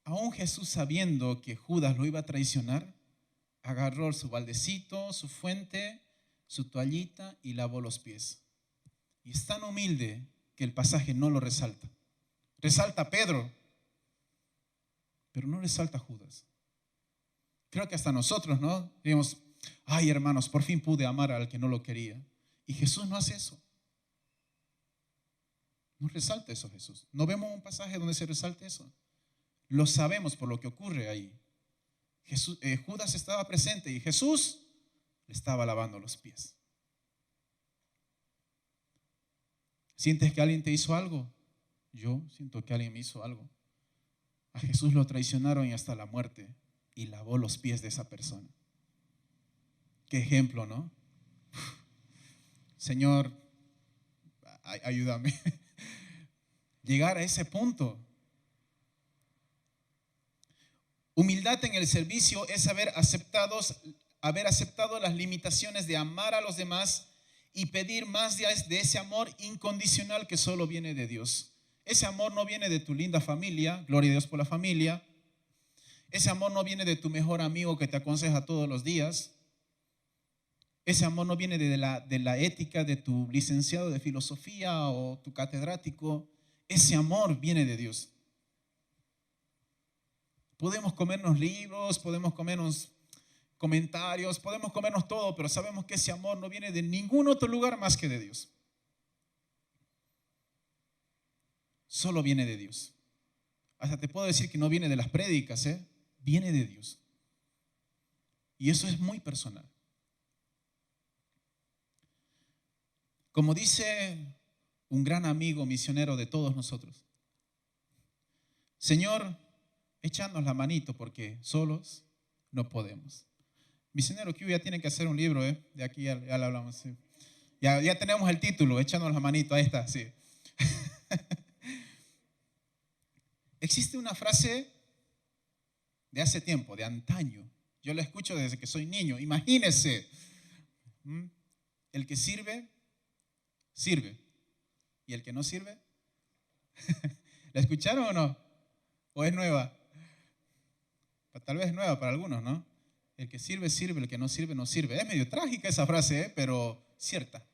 Aún Jesús, sabiendo que Judas lo iba a traicionar, agarró su baldecito, su fuente, su toallita y lavó los pies. Y es tan humilde que el pasaje no lo resalta. Resalta a Pedro, pero no resalta a Judas. Creo que hasta nosotros, ¿no? Digamos, ay, hermanos, por fin pude amar al que no lo quería. Y Jesús no hace eso. No resalta eso Jesús. No vemos un pasaje donde se resalte eso. Lo sabemos por lo que ocurre ahí. Judas estaba presente y Jesús le estaba lavando los pies. ¿Sientes que alguien te hizo algo? Yo siento que alguien me hizo algo. A Jesús lo traicionaron y hasta la muerte, y lavó los pies de esa persona. Qué ejemplo, ¿no? Señor, ayúdame. Llegar a ese punto. Humildad en el servicio es haber aceptado las limitaciones de amar a los demás y pedir más de ese amor incondicional que solo viene de Dios. Ese amor no viene de tu linda familia, gloria a Dios por la familia. Ese amor no viene de tu mejor amigo que te aconseja todos los días. Ese amor no viene de la ética de tu licenciado de filosofía o tu catedrático. Ese amor viene de Dios. Podemos comernos libros, podemos comernos comentarios, podemos comernos todo, pero sabemos que ese amor no viene de ningún otro lugar más que de Dios. Solo viene de Dios. Hasta te puedo decir que no viene de las prédicas, viene de Dios. Y eso es muy personal. Como dice un gran amigo misionero de todos nosotros, Señor, échanos la manito porque solos no podemos. Misionero Q ya tiene que hacer un libro, de aquí ya lo hablamos. Sí. Ya tenemos el título, échanos la manito, ahí está, sí. Existe una frase de hace tiempo, de antaño. Yo la escucho desde que soy niño. Imagínense, el que sirve, sirve. ¿Y el que no sirve? ¿La escucharon o no? ¿O es nueva? Tal vez es nueva para algunos, ¿no? El que sirve, sirve, el que no sirve, no sirve. Es medio trágica esa frase, pero cierta.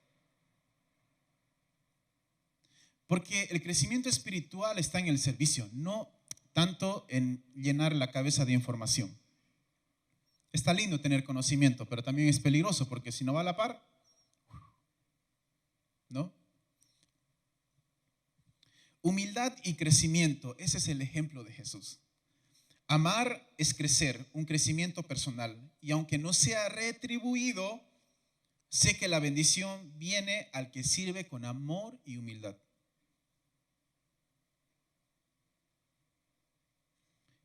Porque el crecimiento espiritual está en el servicio, no tanto en llenar la cabeza de información. Está lindo tener conocimiento, pero también es peligroso porque si no va a la par, ¿no? Humildad y crecimiento, ese es el ejemplo de Jesús. Amar es crecer, un crecimiento personal. Y aunque no sea retribuido, sé que la bendición viene al que sirve con amor y humildad.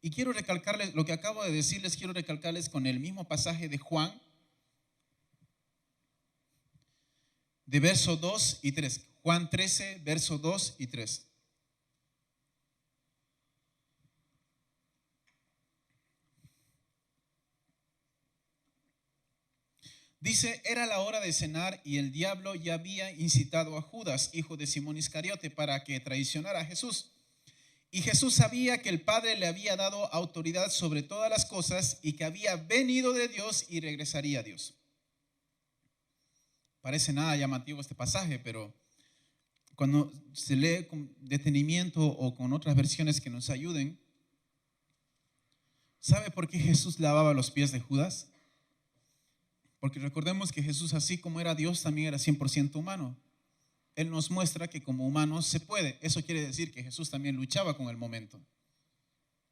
Y quiero recalcarles, lo que acabo de decirles, quiero recalcarles con el mismo pasaje de Juan, de verso 2 y 3. Juan 13, verso 2 y 3. Dice, era la hora de cenar y el diablo ya había incitado a Judas, hijo de Simón Iscariote, para que traicionara a Jesús. Y Jesús sabía que el Padre le había dado autoridad sobre todas las cosas y que había venido de Dios y regresaría a Dios. Parece nada llamativo este pasaje, pero cuando se lee con detenimiento o con otras versiones que nos ayuden, ¿sabe por qué Jesús lavaba los pies de Judas? Porque recordemos que Jesús, así como era Dios, también era 100% humano. Él nos muestra que como humanos se puede. Eso quiere decir que Jesús también luchaba con el momento.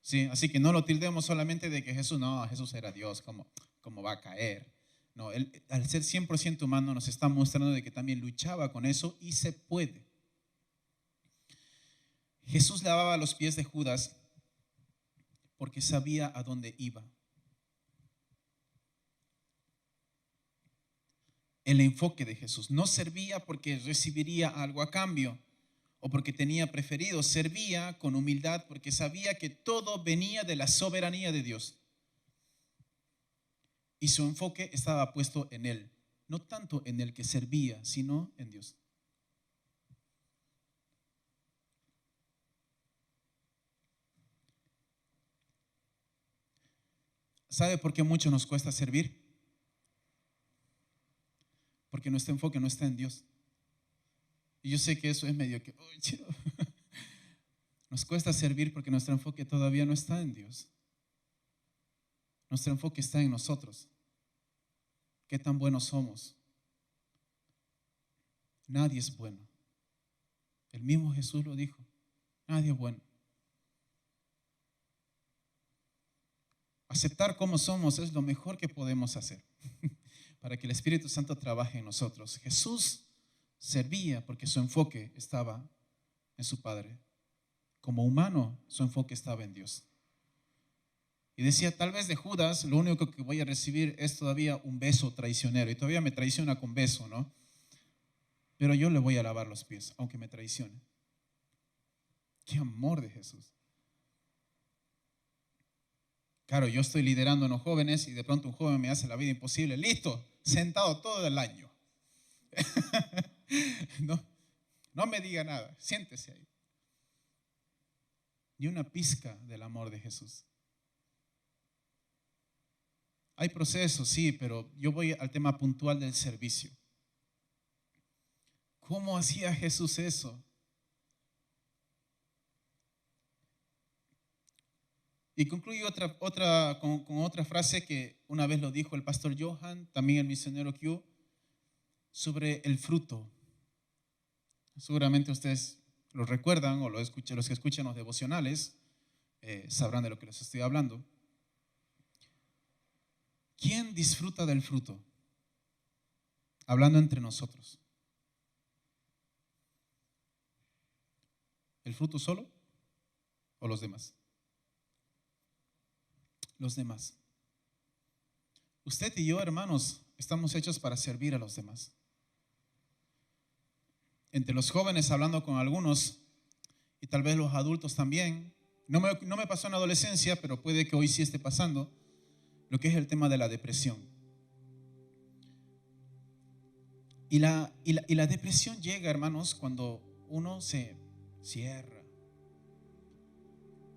¿Sí? Así que no lo tildemos solamente de que Jesús era Dios, ¿cómo va a caer? No, él, al ser 100% humano, nos está mostrando de que también luchaba con eso y se puede. Jesús lavaba los pies de Judas porque sabía a dónde iba. El enfoque de Jesús no servía porque recibiría algo a cambio o porque tenía preferido, servía con humildad porque sabía que todo venía de la soberanía de Dios y su enfoque estaba puesto en Él, no tanto en el que servía, sino en Dios. ¿Sabe por qué mucho nos cuesta servir? Porque nuestro enfoque no está en Dios. Y yo sé que eso es medio que, uy, chido. Nos cuesta servir porque nuestro enfoque todavía no está en Dios. Nuestro enfoque está en nosotros. ¿Qué tan buenos somos? Nadie es bueno. El mismo Jesús lo dijo. Nadie es bueno. Aceptar como somos es lo mejor que podemos hacer para que el Espíritu Santo trabaje en nosotros. Jesús servía porque su enfoque estaba en su Padre. Como humano, su enfoque estaba en Dios. Y decía, tal vez de Judas, lo único que voy a recibir es todavía un beso traicionero. Y todavía me traiciona con beso, ¿no? Pero yo le voy a lavar los pies, aunque me traicione. ¡Qué amor de Jesús! Claro, yo estoy liderando a los jóvenes y de pronto un joven me hace la vida imposible. Listo, sentado todo el año. No me diga nada, siéntese ahí. Ni una pizca del amor de Jesús. Hay procesos, sí, pero yo voy al tema puntual del servicio. ¿Cómo hacía Jesús eso? Y concluyo con otra frase que una vez lo dijo el pastor Johan, también el misionero Q, sobre el fruto. Seguramente ustedes lo recuerdan o los que escuchan los devocionales sabrán de lo que les estoy hablando. ¿Quién disfruta del fruto? Hablando entre nosotros. ¿El fruto solo o los demás? Los demás. Usted y yo, hermanos, estamos hechos para servir a los demás. Entre los jóvenes, hablando con algunos, y tal vez los adultos también, no me pasó en la adolescencia, pero puede que hoy sí esté pasando, lo que es el tema de la depresión. Y la depresión llega, hermanos, cuando uno se cierra.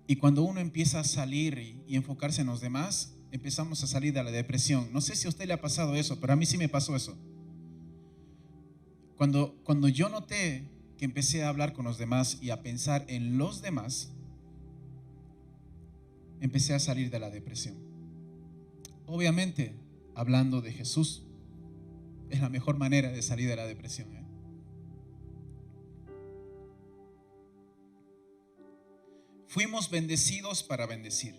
Y cuando uno empieza a salir y enfocarse en los demás, empezamos a salir de la depresión. No sé si a usted le ha pasado eso, pero a mí sí me pasó eso. Cuando yo noté que empecé a hablar con los demás y a pensar en los demás, empecé a salir de la depresión. Obviamente, hablando de Jesús, es la mejor manera de salir de la depresión. Fuimos bendecidos para bendecir.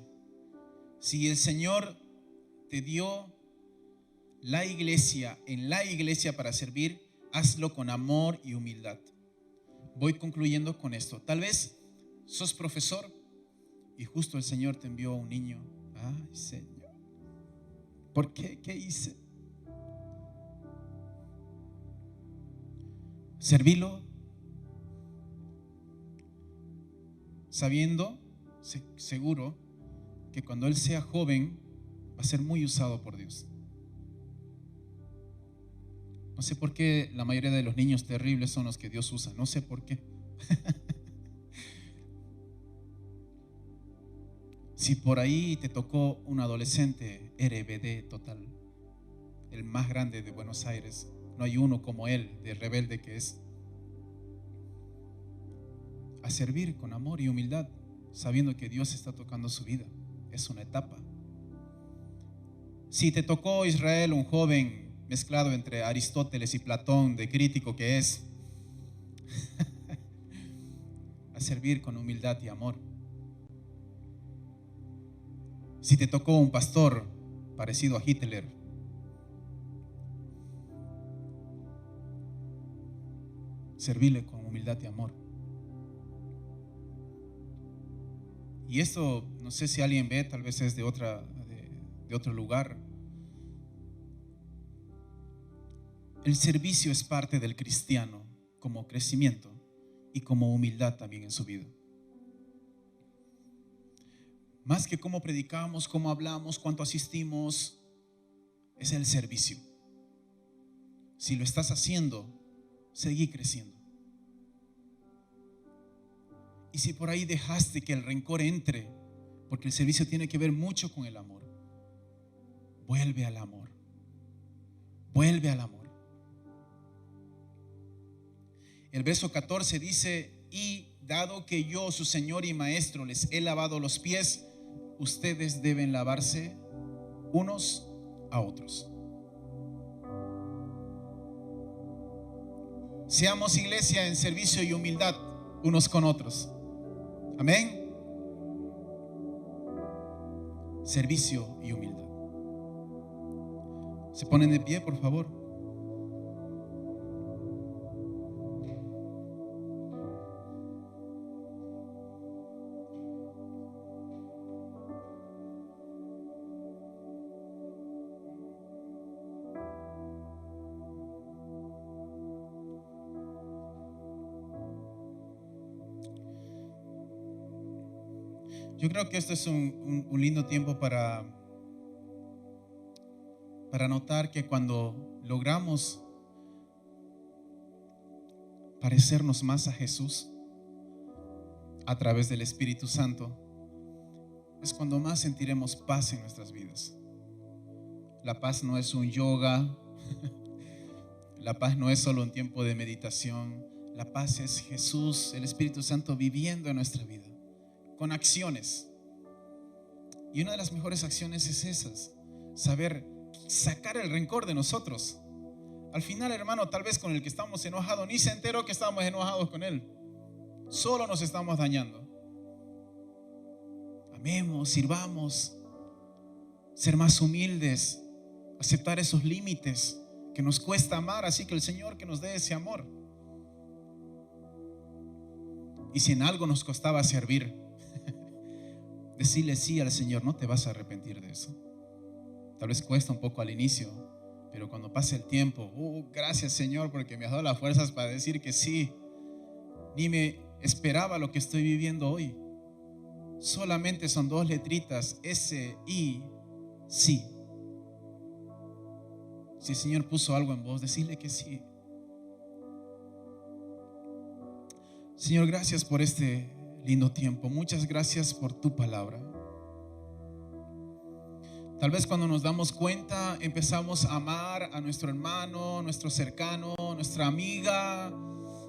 Si el Señor te dio la iglesia, en la iglesia para servir, hazlo con amor y humildad. Voy concluyendo con esto. Tal vez sos profesor y justo el Señor te envió a un niño. Ay, Señor, ¿por qué? ¿Qué hice? Servilo sabiendo, seguro, que cuando él sea joven va a ser muy usado por Dios. No sé por qué la mayoría de los niños terribles son los que Dios usa. No sé por qué. Si por ahí te tocó un adolescente RBD total, el más grande de Buenos Aires, no hay uno como él, de rebelde que es. A servir con amor y humildad, sabiendo que Dios está tocando su vida. Es una etapa. Si te tocó, Israel, un joven mezclado entre Aristóteles y Platón, de crítico que es, a servir con humildad y amor. Si te tocó un pastor parecido a Hitler, servirle con humildad y amor. Y esto, no sé si alguien ve, tal vez es de otro lugar. El servicio es parte del cristiano como crecimiento y como humildad también en su vida. Más que cómo predicamos, cómo hablamos, cuánto asistimos, es el servicio. Si lo estás haciendo, seguí creciendo. Y si por ahí dejaste que el rencor entre, porque el servicio tiene que ver mucho con el amor, vuelve al amor. Vuelve al amor. El verso 14 dice: y dado que yo, su Señor y Maestro, les he lavado los pies, ustedes deben lavarse unos a otros. Seamos iglesia en servicio y humildad unos con otros. Amén. Servicio y humildad. ¿Se ponen de pie, por favor? Yo creo que esto es un lindo tiempo para notar que cuando logramos parecernos más a Jesús a través del Espíritu Santo, es cuando más sentiremos paz en nuestras vidas. La paz no es un yoga, la paz no es solo un tiempo de meditación. La paz es Jesús, el Espíritu Santo viviendo en nuestra vida con acciones. Y una de las mejores acciones es esas: saber sacar el rencor de nosotros. Al final, hermano, tal vez con el que estamos enojados ni se enteró que estamos enojados con él. Solo nos estamos dañando. Amemos, sirvamos, ser más humildes, aceptar esos límites que nos cuesta amar, así que el Señor que nos dé ese amor. Y si en algo nos costaba servir, decirle sí al Señor, no te vas a arrepentir de eso. Tal vez cuesta un poco al inicio, pero cuando pase el tiempo, gracias Señor porque me has dado las fuerzas para decir que sí. Ni me esperaba lo que estoy viviendo hoy. Solamente son 2 letritas, S, I, sí. Si el Señor puso algo en vos, decirle que sí. Señor, gracias por este lindo tiempo. Muchas gracias por tu palabra. Tal vez cuando nos damos cuenta empezamos a amar a nuestro hermano, nuestro cercano, nuestra amiga,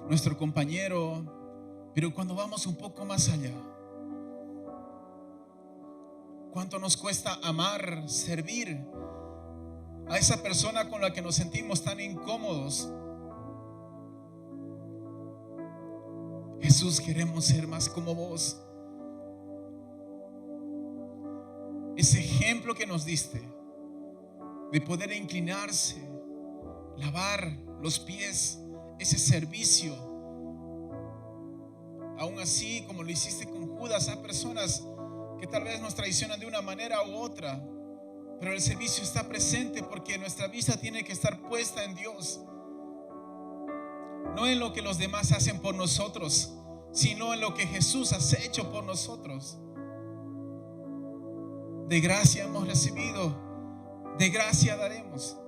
nuestro compañero. Pero cuando vamos un poco más allá, ¿cuánto nos cuesta amar, servir a esa persona con la que nos sentimos tan incómodos? Jesús, queremos ser más como vos. Ese ejemplo que nos diste de poder inclinarse, lavar los pies, ese servicio, aún así como lo hiciste con Judas, a personas que tal vez nos traicionan de una manera u otra, pero el servicio está presente porque nuestra vista tiene que estar puesta en Dios, no en lo que los demás hacen por nosotros, sino en lo que Jesús ha hecho por nosotros. De gracia hemos recibido, de gracia daremos.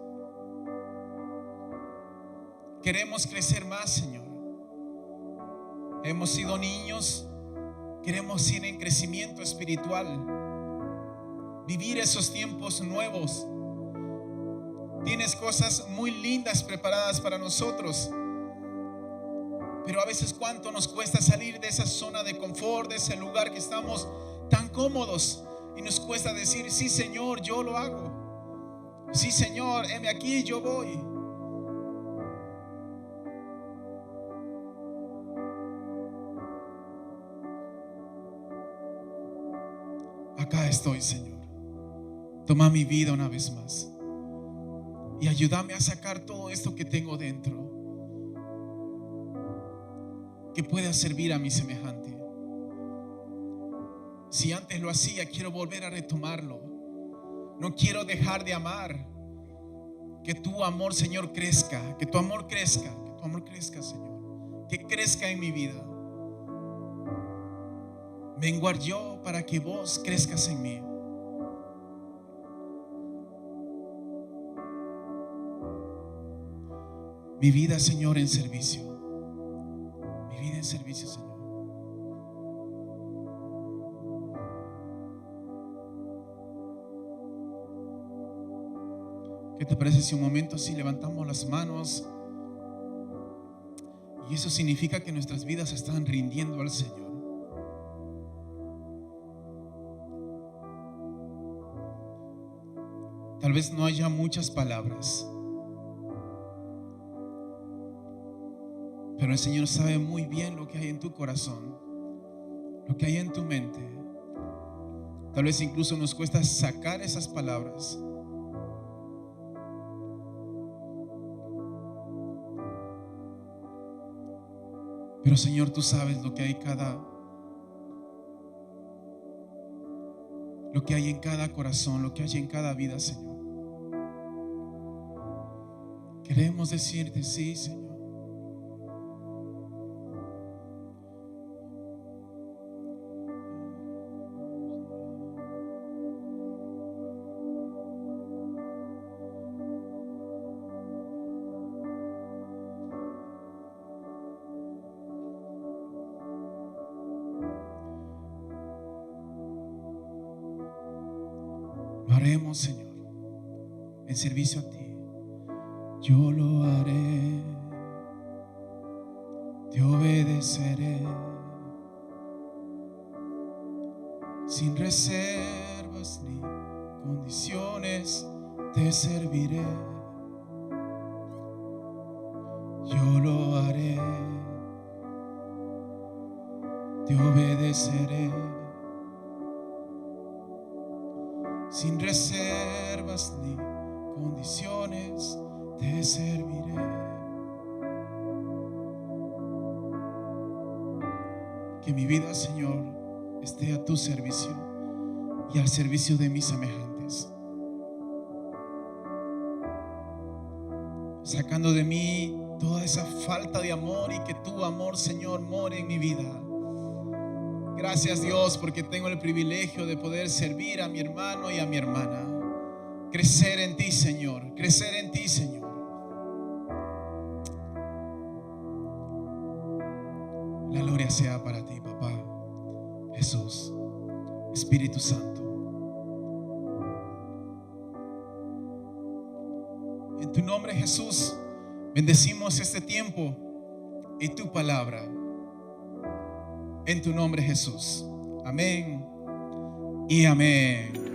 Queremos crecer más, Señor. Hemos sido niños, queremos ir en crecimiento espiritual, vivir esos tiempos nuevos. Tienes cosas muy lindas preparadas para nosotros, pero a veces cuánto nos cuesta salir de esa zona de confort, de ese lugar que estamos tan cómodos, y nos cuesta decir, sí Señor, yo lo hago. Sí Señor, heme aquí, yo voy. Acá estoy, Señor. Toma mi vida una vez más y ayúdame a sacar todo esto que tengo dentro, que pueda servir a mi semejante. Si antes lo hacía, quiero volver a retomarlo. No quiero dejar de amar. Que tu amor, Señor, crezca. Que tu amor crezca. Que tu amor crezca, Señor. Que crezca en mi vida. Menguar yo para que vos crezcas en mí. Mi vida, Señor, en servicio. Mi vida en servicio, Señor. ¿Qué te parece si un momento así levantamos las manos? Y eso significa que nuestras vidas están rindiendo al Señor. Tal vez no haya muchas palabras, pero el Señor sabe muy bien lo que hay en tu corazón, lo que hay en tu mente. Tal vez incluso nos cuesta sacar esas palabras. Pero Señor, tú sabes lo que hay en cada corazón, lo que hay en cada vida, Señor. Queremos decirte sí, Señor. Lo haremos, Señor, en servicio a ti. Yo lo haré, te obedeceré, sin reservas ni condiciones te serviré. Yo lo haré, te obedeceré, sin reservas ni condiciones te serviré. Que mi vida, Señor, esté a tu servicio y al servicio de mis semejantes, sacando de mí toda esa falta de amor y que tu amor, Señor, more en mi vida. Gracias, Dios, porque tengo el privilegio de poder servir a mi hermano y a mi hermana. Crecer en ti, Señor, crecer en ti, Señor. La gloria sea para ti, papá, Jesús, Espíritu Santo. En tu nombre, Jesús, bendecimos este tiempo y tu palabra. En tu nombre, Jesús. Amén y amén.